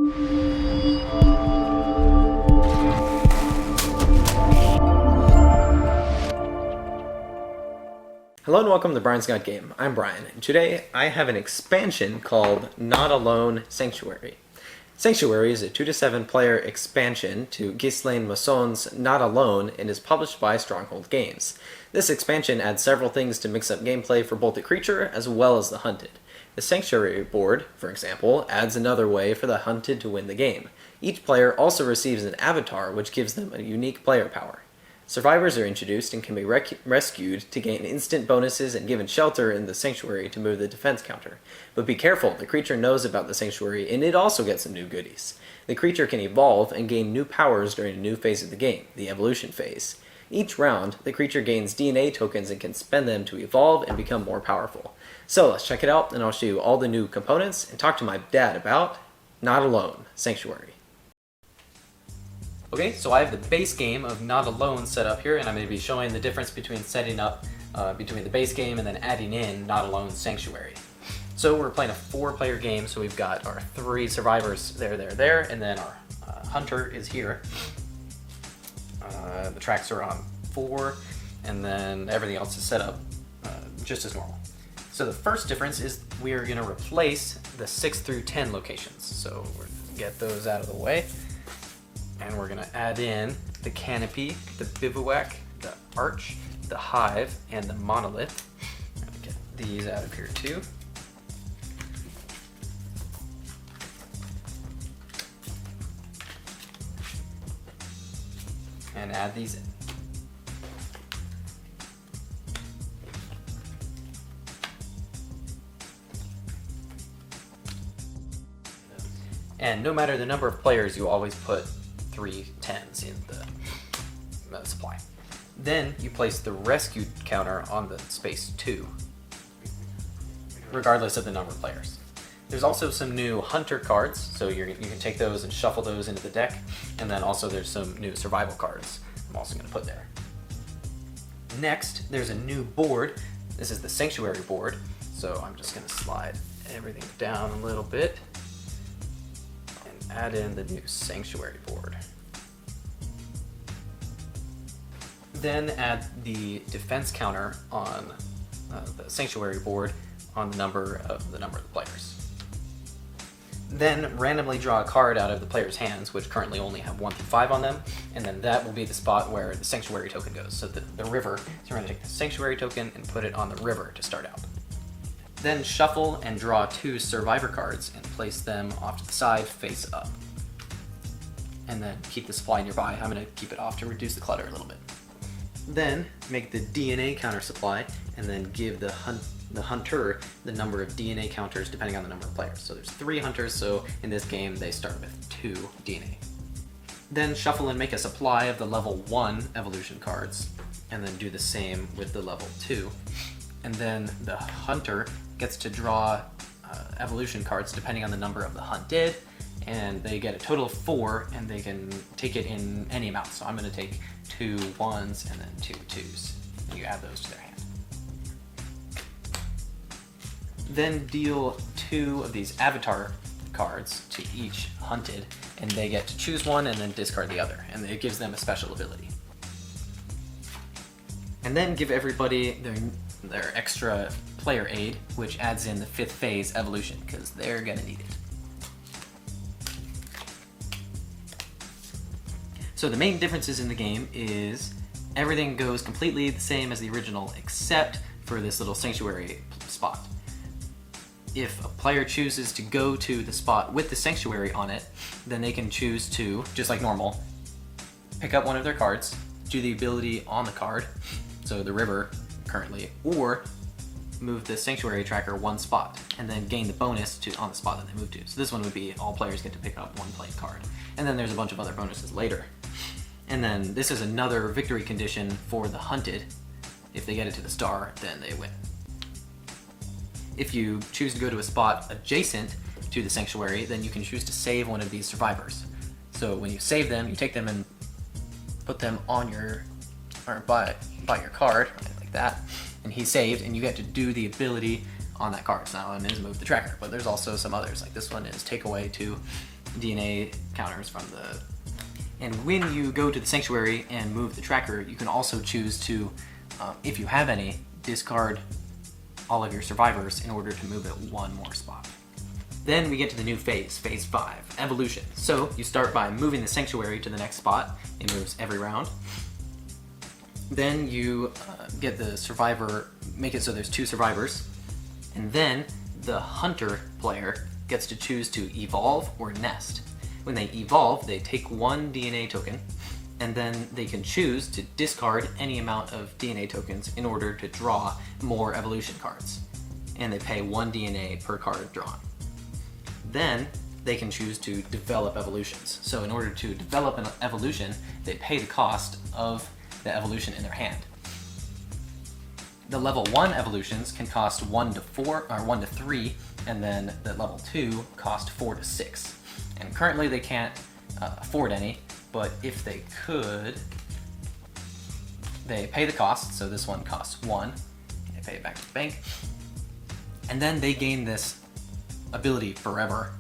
Hello and welcome to Brian's Got Game. I'm Brian, and today I have an expansion called Not Alone Sanctuary. Sanctuary is a 2 to 7 player expansion to Ghislaine Masson's Not Alone and is published by Stronghold Games. This expansion adds several things to mix up gameplay for both the creature as well as the hunted. The Sanctuary board, for example, adds another way for the hunted to win the game. Each player also receives an avatar which gives them a unique player power. Survivors are introduced and can be rescued to gain instant bonuses and given shelter in the Sanctuary to move the defense counter. But be careful, the creature knows about the Sanctuary and it also gets some new goodies. The creature can evolve and gain new powers during a new phase of the game, the evolution phase. Each round, the creature gains DNA tokens and can spend them to evolve and become more powerful. So let's check it out and I'll show you all the new components and talk to my dad about Not Alone Sanctuary. Okay, so I have the base game of Not Alone set up here, and I'm going to be showing the difference between setting up between the base game and then adding in Not Alone Sanctuary. So we're playing a 4-player game, so we've got our 3 survivors there, and then our hunter is here. The tracks are on 4, and then everything else is set up just as normal. So the first difference is we are going to replace the 6 through 10 locations. So we're going to get those out of the way. And we're going to add in the canopy, the bivouac, the arch, the hive, and the monolith. I'm going to get these out of here too. And add these in. And no matter the number of players, you always put 3 10s in the supply. Then you place the rescued counter on the space 2, regardless of the number of players. There's also some new hunter cards, so you can take those and shuffle those into the deck, and then also there's some new survival cards I'm also going to put there. Next, there's a new board. This is the Sanctuary board, so I'm just going to slide everything down a little bit. Add in the new Sanctuary board. Then add the defense counter on the Sanctuary board on the number of the players. Then randomly draw a card out of the player's hands, which currently only have 1 through 5 on them, and then that will be the spot where the Sanctuary token goes. So the river, so we're going to take the Sanctuary token and put it on the river to start out. Then shuffle and draw 2 survivor cards and place them off to the side face up. And then keep the supply nearby. I'm going to keep it off to reduce the clutter a little bit. Then make the DNA counter supply and then give the hunter the number of DNA counters depending on the number of players. So there's 3 hunters, so in this game they start with 2 DNA. Then shuffle and make a supply of the level 1 evolution cards and then do the same with the level 2. And then the hunter gets to draw evolution cards depending on the number of the hunted, and they get a total of 4, and they can take it in any amount. So I'm going to take 2 1s and then 2 2s, and you add those to their hand. Then deal 2 of these avatar cards to each hunted, and they get to choose one and then discard the other, and it gives them a special ability. And then give everybody their extra player aid, which adds in the 5th phase evolution, because they're gonna need it. So the main differences in the game is everything goes completely the same as the original, except for this little Sanctuary spot. If a player chooses to go to the spot with the Sanctuary on it, then they can choose to, just like normal, pick up one of their cards, do the ability on the card, so the river currently, or move the Sanctuary tracker 1 spot and then gain the bonus on the spot that they move to. So this one would be all players get to pick up 1 played card. And then there's a bunch of other bonuses later. And then this is another victory condition for the hunted. If they get it to the star, then they win. If you choose to go to a spot adjacent to the Sanctuary, then you can choose to save one of these survivors. So when you save them, you take them and put them on your, or by your card, like that, and he's saved, and you get to do the ability on that card. So that one is move the tracker, but there's also some others, like this one is take away 2, DNA counters from the... And when you go to the sanctuary and move the tracker, you can also choose to, if you have any, discard all of your survivors in order to move it one more spot. Then we get to the new phase, phase 5, evolution. So you start by moving the sanctuary to the next spot. It moves every round. Then you get the survivor, make it so there's 2 survivors. And then the hunter player gets to choose to evolve or nest. When they evolve, they take 1 DNA token, and then they can choose to discard any amount of DNA tokens in order to draw more evolution cards. And they pay 1 DNA per card drawn. Then they can choose to develop evolutions. So in order to develop an evolution, they pay the cost of the evolution in their hand. The level 1 evolutions can cost 1 to 4 or 1 to 3, and then the level 2 cost 4 to 6. And currently they can't afford any, but if they could, they pay the cost. So this one costs 1. They pay it back to the bank. And then they gain this ability forever,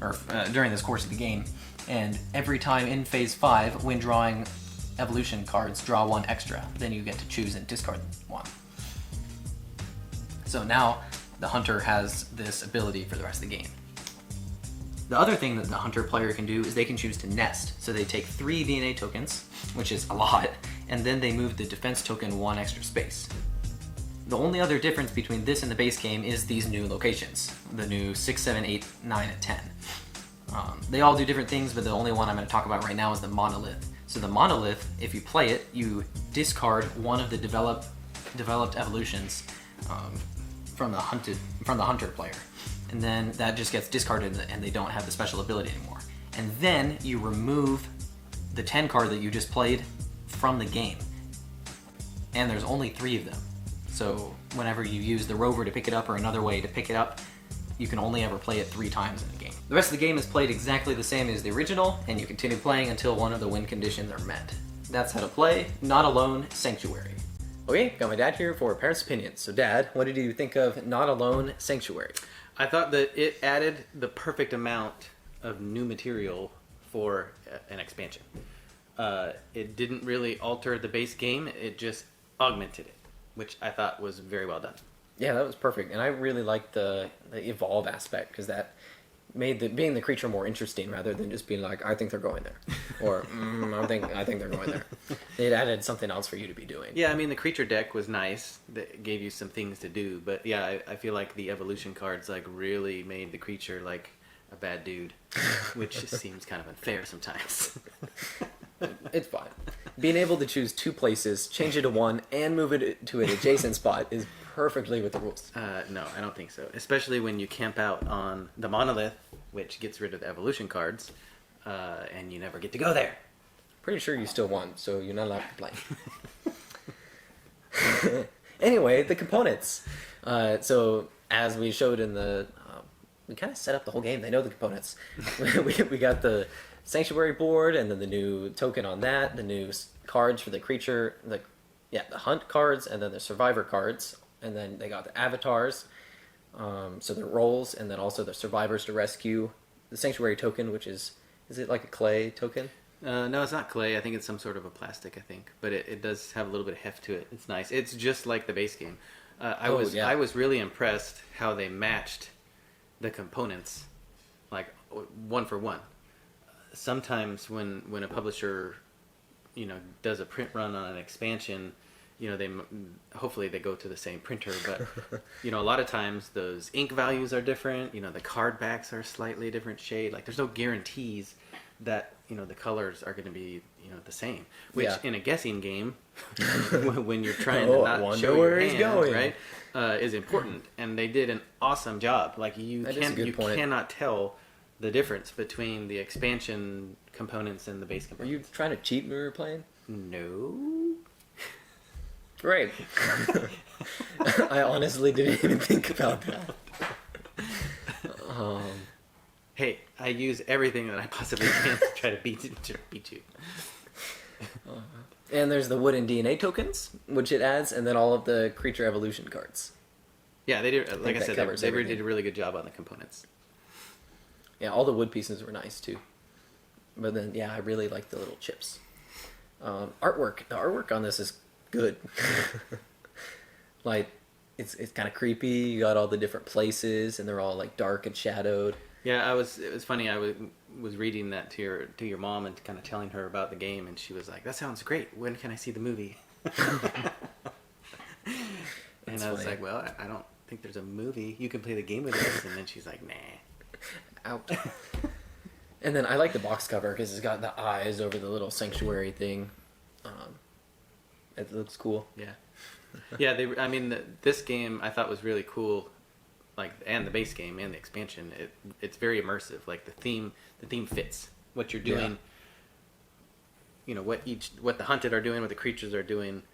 or during this course of the game. And every time in phase 5, when drawing evolution cards, draw 1 extra. Then you get to choose and discard 1. So now the hunter has this ability for the rest of the game. The other thing that the hunter player can do is they can choose to nest. So they take 3 DNA tokens, which is a lot, and then they move the defense token 1 extra space. The only other difference between this and the base game is these new locations, the new 6, 7, 8, 9, and 10. They all do different things, but the only one I'm going to talk about right now is the monolith. So the monolith, if you play it, you discard 1 of the developed evolutions from the hunter player. And then that just gets discarded and they don't have the special ability anymore. And then you remove the 10 card that you just played from the game. And there's only 3 of them. So whenever you use the rover to pick it up or another way to pick it up, you can only ever play it 3 times in the game. The rest of the game is played exactly the same as the original, and you continue playing until one of the win conditions are met. That's how to play Not Alone Sanctuary. Okay, got my dad here for Parents' Opinions. So Dad, what did you think of Not Alone Sanctuary? I thought that it added the perfect amount of new material for an expansion. It didn't really alter the base game, it just augmented it, which I thought was very well done. Yeah, that was perfect. And I really liked the evolve aspect, because that made being the creature more interesting rather than just being like, I think they're going there. Or, I think they're going there. It added something else for you to be doing. Yeah, I mean, the creature deck was nice. That gave you some things to do. But yeah, I feel like the evolution cards like really made the creature like a bad dude, which seems kind of unfair sometimes. It's fine. Being able to choose 2 places, change it to 1, and move it to an adjacent spot is perfectly with the rules. No, I don't think so. Especially when you camp out on the monolith, which gets rid of the evolution cards, and you never get to go there. Pretty sure you still won, so you're not allowed to complain. Anyway, the components. So as we showed in the... we kind of set up the whole game. They know the components. we got the sanctuary board, and then the new token on that, the new cards for the creature, the hunt cards, and then the survivor cards, and then they got the avatars, so the roles, and then also the survivors to rescue, the sanctuary token, which is it like a clay token? No, it's not clay. I think it's some sort of a plastic, I think. But it does have a little bit of heft to it. It's nice. It's just like the base game. I was really impressed how they matched the components, like 1 for 1. Sometimes when a publisher, does a print run on an expansion, hopefully they go to the same printer, but a lot of times those ink values are different. The card backs are slightly different shade. Like there's no guarantees that the colors are going to be the same. Which in a guessing game, when you're trying to not show your hand, right, is important. And they did an awesome job. Like you cannot tell the difference between the expansion components and the base components. Were you trying to cheat when we were playing? No. Great. I honestly didn't even think about that. Hey, I use everything that I possibly can to try to beat you. And there's the wooden DNA tokens, which it adds, and then all of the creature evolution cards. Yeah, they did. Like I said, they did a really good job on the components. Yeah, all the wood pieces were nice too. But then, yeah, I really like the little chips. Artwork. The artwork on this is good. Like, it's kind of creepy. You got all the different places, and they're all like dark and shadowed. Yeah, it was funny. I was reading that to your mom and kind of telling her about the game, and she was like, "That sounds great. When can I see the movie?" And I was funny. like, "Well, I don't think there's a movie. You can play the game with us." And then she's like, "Nah." Out. And then I like the box cover because it's got the eyes over the little sanctuary thing. It looks cool. Yeah, yeah. This game I thought was really cool, like, and the base game and the expansion. It's very immersive. Like the theme fits what you're doing. Yeah. What the hunted are doing, what the creatures are doing.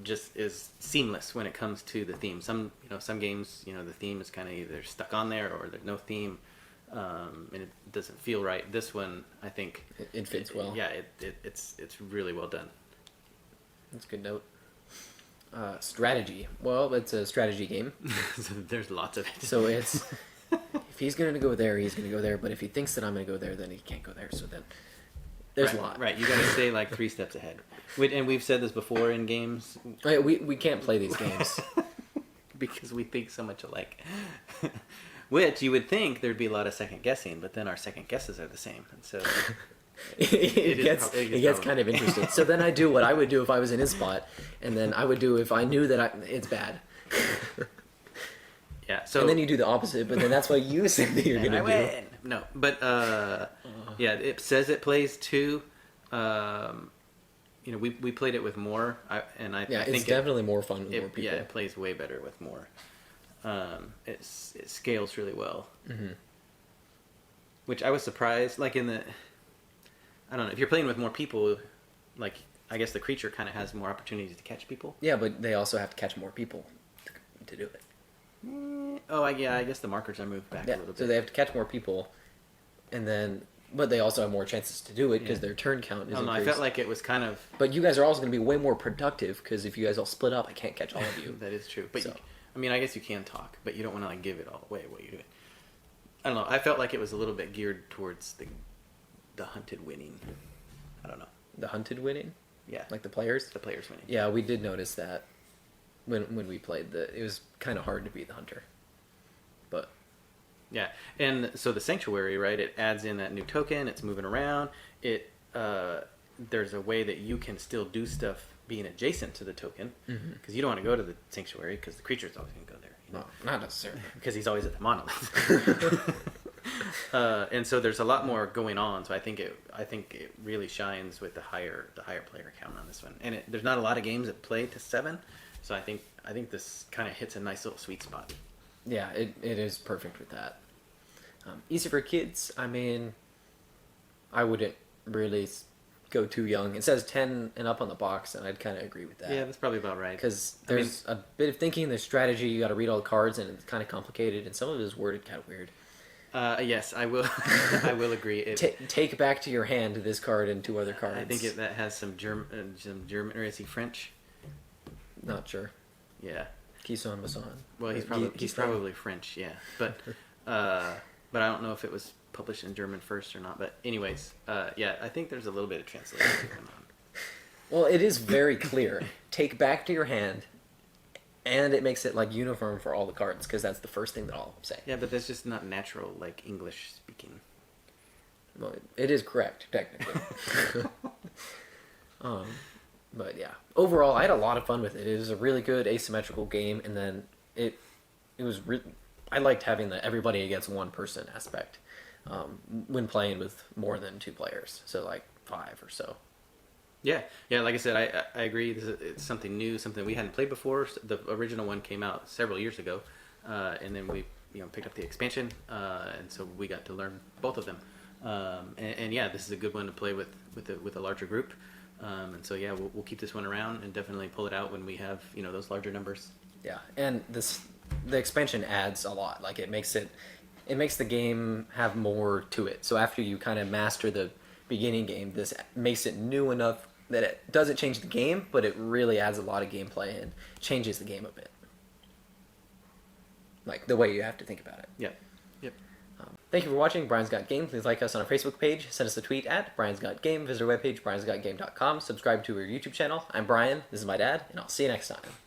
Just is seamless when it comes to the theme. Some games, the theme is kind of either stuck on there or there's no theme. And it doesn't feel right. This one, I think it fits well. Yeah, it's really well done. That's a good note. Strategy. Well, it's a strategy game. So there's lots of it. So it's if he's going to go there, he's going to go there. But if he thinks that I'm going to go there, then he can't go there. So then there's a lot. Right, you got to stay like 3 steps ahead. And we've said this before in games. We can't play these games because we think so much alike. Which you would think there'd be a lot of second guessing, but then our second guesses are the same, and so it gets kind of interesting. So then I do what I would do if I was in his spot, and then I would do if I knew that it's bad. Yeah. So and then you do the opposite, but then that's what you said that you're gonna do. No, but yeah, it says it plays 2. We played it with more, I think it's definitely more fun with more people. Yeah, it plays way better with more. It scales really well. Mm-hmm. Which I was surprised, like I don't know, if you're playing with more people, like, I guess the creature kind of has more opportunities to catch people. Yeah, but they also have to catch more people to do it. I guess the markers are moved back a little bit. So they have to catch more people, but they also have more chances to do it because their turn count is increased. I felt like it was kind of... But you guys are also going to be way more productive because if you guys all split up, I can't catch all of you. That is true. But I guess you can talk, but you don't want to like give it all away what you're doing. I don't know. I felt like it was a little bit geared towards the hunted winning. I don't know. The hunted winning? Yeah. Like the players? The players winning. Yeah, we did notice that when we played. It was kind of hard to be the hunter. But... Yeah, and so the sanctuary, right, it adds in that new token, it's moving around. There's a way that you can still do stuff being adjacent to the token, because you don't want to go to the sanctuary because the creature's always going to go there. No, not necessarily. Because he's always at the monolith. And so there's a lot more going on. So I think it really shines with the higher player count on this one. And there's not a lot of games that play to 7, so I think this kind of hits a nice little sweet spot. Yeah, it is perfect with that. Easy for kids. I mean, I wouldn't really go too young. It says 10 and up on the box, and I'd kind of agree with that. Yeah, that's probably about right. Because there's a bit of thinking, there's strategy, you got to read all the cards, and it's kind of complicated, and some of it is worded kind of weird. Yes, I will. I will agree. Take back to your hand this card and 2 other cards. I think that has some German, or is he French? Not sure. Yeah. Kisson Masson. Well, he's probably French. Yeah, but I don't know if it was published in German first or not. But anyways, yeah, I think there's a little bit of translation going on. Well, it is very clear. Take back to your hand, and it makes it like uniform for all the cards because that's the first thing that I'll say. Yeah, but that's just not natural, like English speaking. Well, it is correct technically. But yeah, overall, I had a lot of fun with it. It was a really good asymmetrical game, and then it was I liked having the everybody against one person aspect when playing with more than 2 players, so like 5 or so. Yeah, like I said, I agree. It's something new, something we hadn't played before. The original one came out several years ago, and then we picked up the expansion, and so we got to learn both of them. And yeah, this is a good one to play with a larger group. And so yeah, we'll keep this one around and definitely pull it out when we have those larger numbers. Yeah, and the expansion adds a lot. Like it makes the game have more to it. So after you kind of master the beginning game, this makes it new enough that it doesn't change the game, but it really adds a lot of gameplay and changes the game a bit. Like the way you have to think about it. Yep. Thank you for watching Brian's Got Game. Please like us on our Facebook page, send us a tweet at Brian's Got Game, visit our webpage, briansgotgame.com, subscribe to our YouTube channel. I'm Brian, this is my dad, and I'll see you next time.